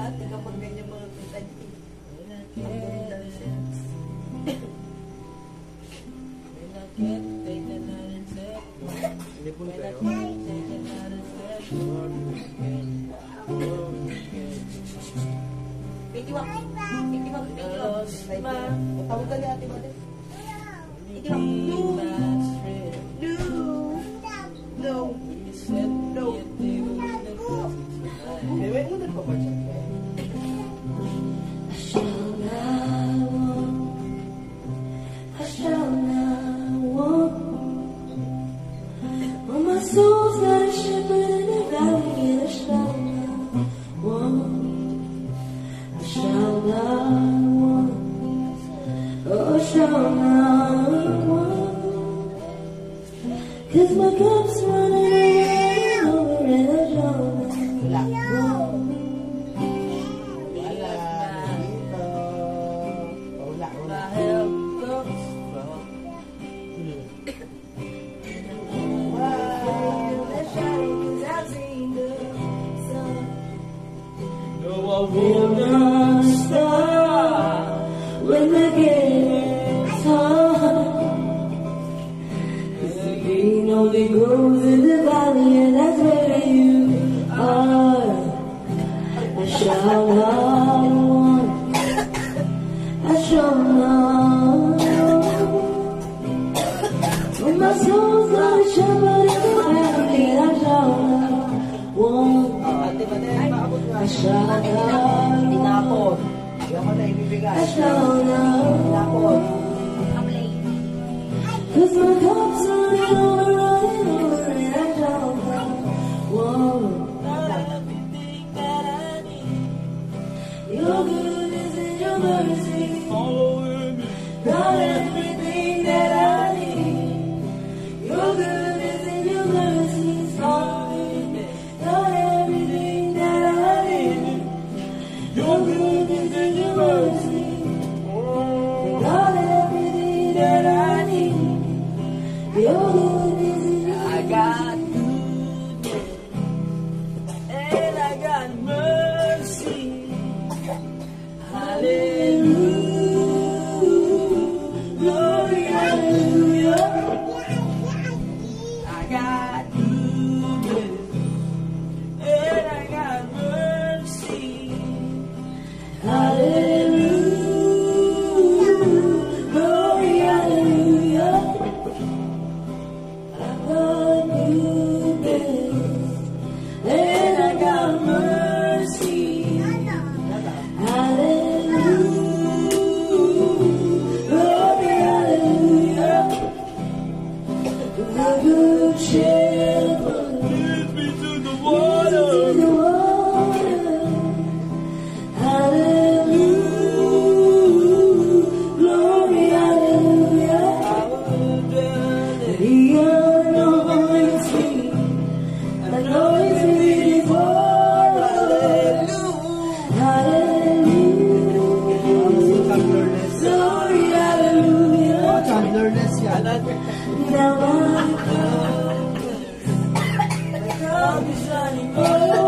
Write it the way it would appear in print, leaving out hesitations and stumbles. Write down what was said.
dati kapag ganyan mga kita niyo. Nipon kayo. Itiwak. Itiwak. Tawag ka ni ate ba din? Itiwak. No. No. Bebe, mo na pa ba siya? I shall not walk. When my soul's got a shepherd in the valley, and I shall not walk. I shall not walk. Oh, I shall not walk. 'Cause my cup's running over, and I shall not walk. I will not stop when the game's hard. 'Cause the green only grows in the valley, and that's where you are. I shall not want, I shall not want. When my soul's got a shepherd in the valley, and I shall not want. I shall not Tinapon. Hindi ako na ibibigay. I shall not Tinapon. 'Cause my cup's running over, and I shall not want. Your goodness and your mercy, got everything that I need. Your goodness and your mercy, got everything that I need. Your goodness and your mercy, got everything that I need. Your goodness and your mercy. I got goodness and I got mercy. Hallelujah, glory, hallelujah. I got goodness and I got mercy. Hallelujah, glory, hallelujah. I got goodness and I got mercy. Hallelujah, glory, hallelujah. The good shepherd Lead me to the leads water. me to the water. Hallelujah, glory, hallelujah. The anointing me before. Hallelujah, glory, hallelujah. Chandlerless yan. Now my cup is running over.